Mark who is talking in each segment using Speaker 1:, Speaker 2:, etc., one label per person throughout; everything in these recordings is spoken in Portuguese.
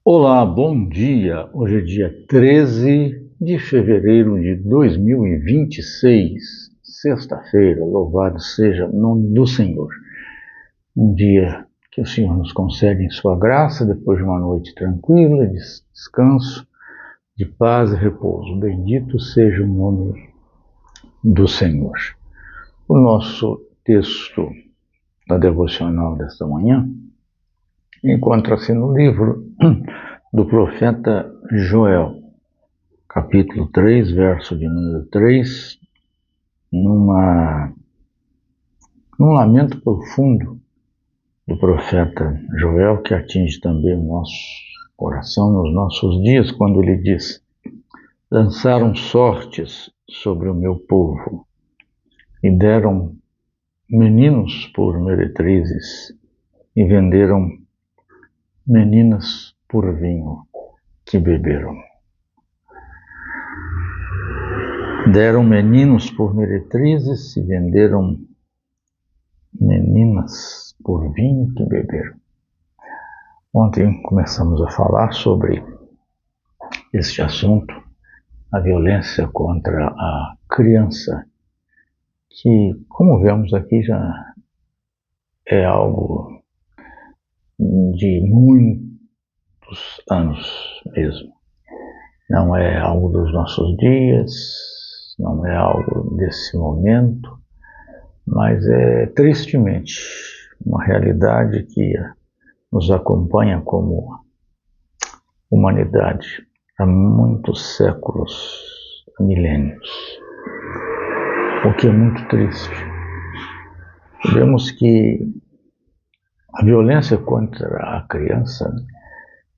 Speaker 1: Olá, bom dia. Hoje é dia 13 de fevereiro de 2026, sexta-feira. Louvado seja o nome do Senhor. Um dia que o Senhor nos concede em sua graça, depois de uma noite tranquila, de descanso, de paz e repouso. Bendito seja o nome do Senhor. O nosso texto da devocional desta manhã encontra-se no livro do profeta Joel, capítulo 3, verso de número 3, num lamento profundo do profeta Joel, que atinge também o nosso coração nos nossos dias, quando ele diz: lançaram sortes sobre o meu povo e deram meninos por meretrizes e venderam meninas por vinho que beberam. Deram meninos por meretrizes e venderam meninas por vinho que beberam. Ontem começamos a falar sobre este assunto, a violência contra a criança, que, como vemos aqui, já é algo de muitos anos mesmo. Não é algo dos nossos dias, não é algo desse momento, mas é tristemente uma realidade que nos acompanha como humanidade há muitos séculos, milênios, o que é muito triste. Vemos que a violência contra a criança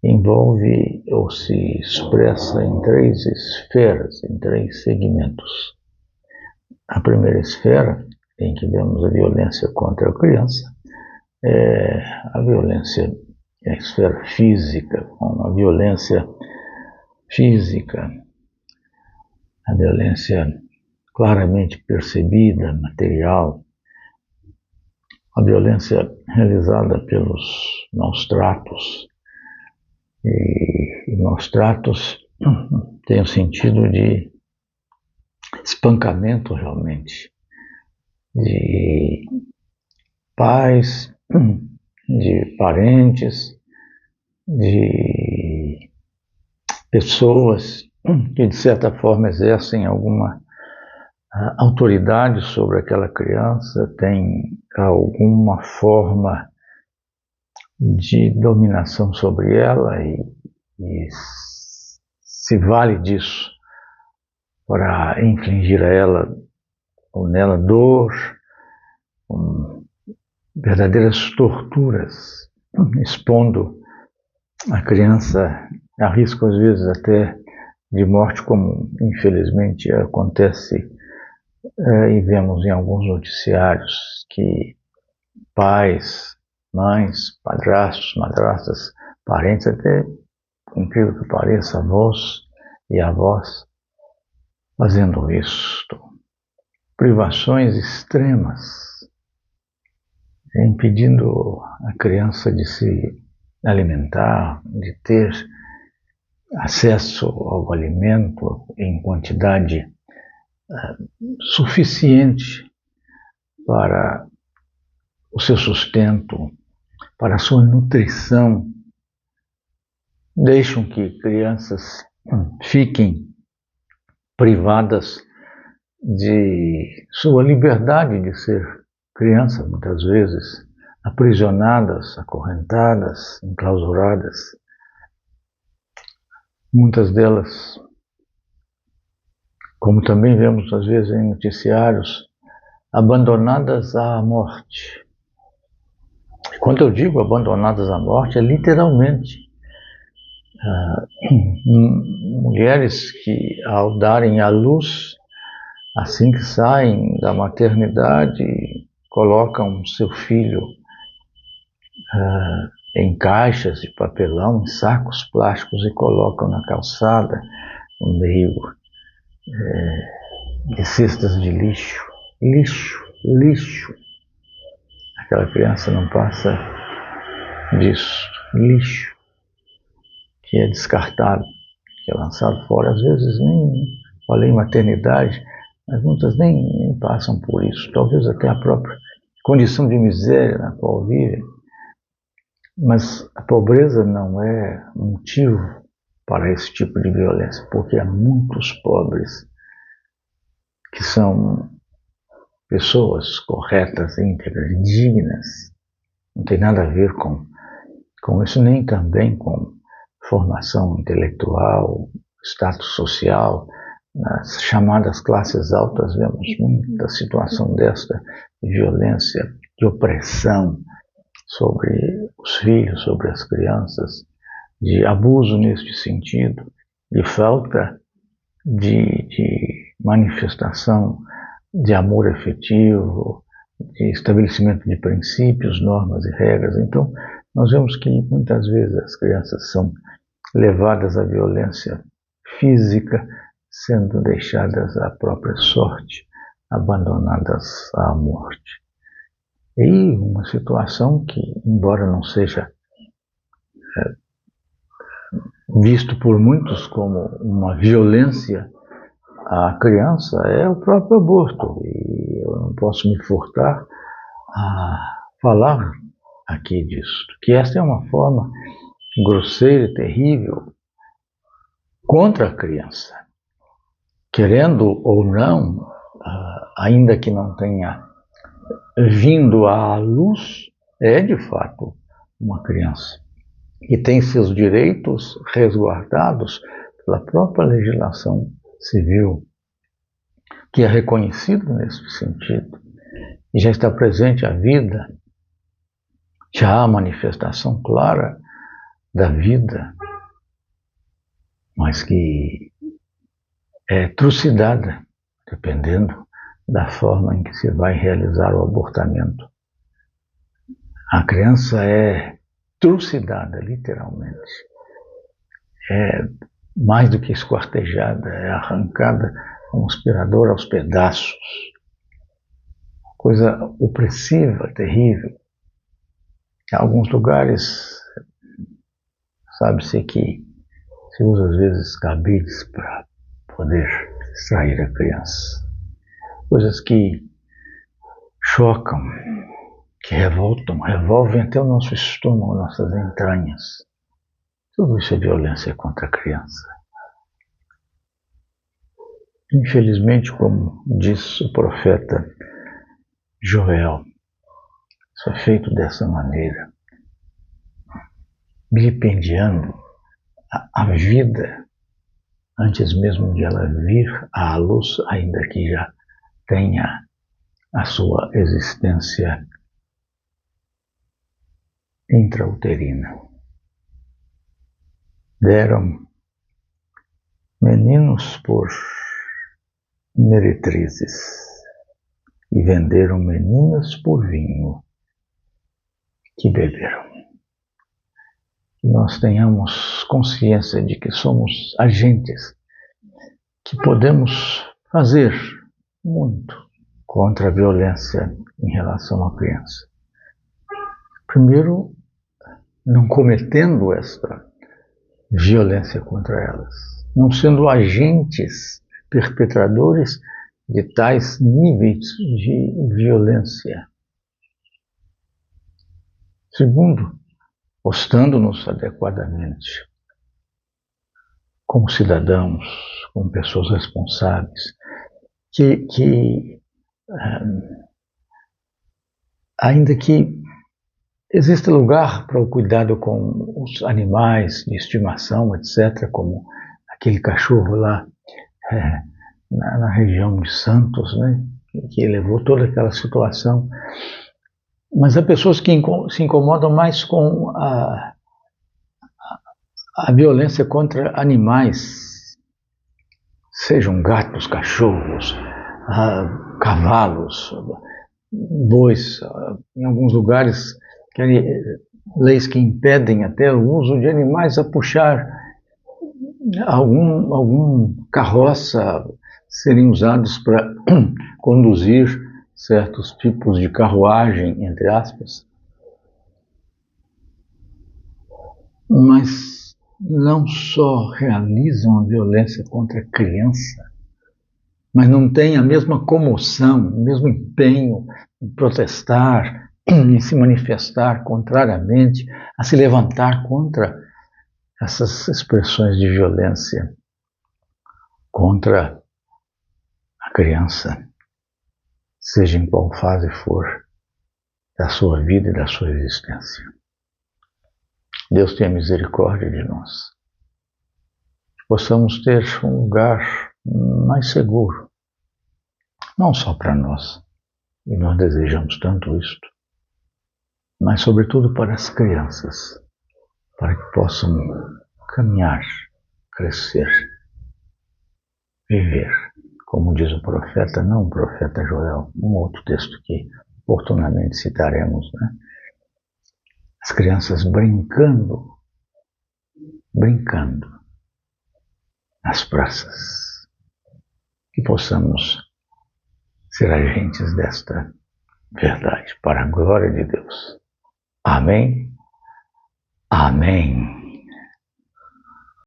Speaker 1: envolve ou se expressa em três esferas, em três segmentos. A primeira esfera, em que vemos a violência contra a criança, é a violência, a esfera física, a violência física, a violência claramente percebida, material, a violência realizada pelos maus tratos. E maus tratos tem o sentido de espancamento realmente, de pais, de parentes, de pessoas que de certa forma exercem alguma autoridade sobre aquela criança, tem alguma forma de dominação sobre ela e se vale disso para infligir a ela ou nela dor, verdadeiras torturas, expondo a criança a risco às vezes até de morte, como infelizmente acontece e vemos em alguns noticiários que pais, mães, padrastos, madrastas, parentes, até, incrível que pareça, avós e avós, fazendo isto. Privações extremas, impedindo a criança de se alimentar, de ter acesso ao alimento em quantidade suficiente para o seu sustento, para a sua nutrição. Deixam que crianças fiquem privadas de sua liberdade de ser criança, muitas vezes aprisionadas, acorrentadas, enclausuradas. Muitas delas, como também vemos às vezes em noticiários, abandonadas à morte. E quando eu digo abandonadas à morte, é literalmente mulheres que, ao darem à luz, assim que saem da maternidade, colocam seu filho em caixas de papelão, em sacos plásticos e colocam na calçada, no meio de cestas de lixo. Lixo. Aquela criança não passa disso. Lixo. que é descartado, que é lançado fora. Às vezes nem falei em maternidade, mas muitas nem passam por isso. Talvez até a própria condição de miséria na qual vivem. Mas a pobreza não é motivo para esse tipo de violência, porque há muitos pobres que são pessoas corretas, íntegras, dignas. Não tem nada a ver com isso, nem também com formação intelectual, status social. Nas chamadas classes altas vemos muita situação desta, de violência, de opressão sobre os filhos, sobre as crianças, de abuso neste sentido, de falta de manifestação de amor efetivo, de estabelecimento de princípios, normas e regras. Então, nós vemos que muitas vezes as crianças são levadas à violência física, sendo deixadas à própria sorte, abandonadas à morte. E uma situação que, embora não seja visto por muitos como uma violência à criança, é o próprio aborto. E eu não posso me furtar a falar aqui disso, que esta é uma forma grosseira e terrível contra a criança. Querendo ou não, ainda que não tenha vindo à luz, é de fato uma criança e tem seus direitos resguardados pela própria legislação civil, que é reconhecido nesse sentido, e já está presente a vida, já há manifestação clara da vida, mas que é trucidada, dependendo da forma em que se vai realizar o abortamento. A criança é trucidada, literalmente. É mais do que esquartejada, é arrancada com um aspirador aos pedaços. Coisa opressiva, terrível. Em alguns lugares, sabe-se que se usa às vezes cabides para poder extrair a criança. Coisas que chocam, que revolvem até o nosso estômago, nossas entranhas. Tudo isso é violência contra a criança. Infelizmente, como diz o profeta Joel, isso é feito dessa maneira, vilipendiando a vida antes mesmo de ela vir à luz, ainda que já tenha a sua existência intrauterina. Deram meninos por meretrizes e venderam meninas por vinho que beberam. Que nós tenhamos consciência de que somos agentes, que podemos fazer muito contra a violência em relação à criança. Primeiro, não cometendo esta violência contra elas, não sendo agentes perpetradores de tais níveis de violência. Segundo, postando-nos adequadamente como cidadãos, como pessoas responsáveis, que ainda que existe lugar para o cuidado com os animais de estimação, etc., como aquele cachorro lá na região de Santos, né, que levou toda aquela situação. Mas há pessoas que se incomodam mais com a violência contra animais, sejam gatos, cachorros, cavalos, bois. Em alguns lugares, leis que impedem até o uso de animais a puxar algum carroça, serem usados para conduzir certos tipos de carruagem, entre aspas. Mas não só realizam a violência contra a criança, mas não têm a mesma comoção, o mesmo empenho em protestar, em se manifestar contrariamente, a se levantar contra essas expressões de violência contra a criança, seja em qual fase for da sua vida e da sua existência. Deus tenha misericórdia de nós. Que possamos ter um lugar mais seguro, não só para nós, e nós desejamos tanto isto, mas sobretudo para as crianças, para que possam caminhar, crescer, viver, como diz o profeta, não o profeta Joel, um outro texto que oportunamente citaremos, né? As crianças brincando nas praças, que possamos ser agentes desta verdade, para a glória de Deus. Amém? Amém.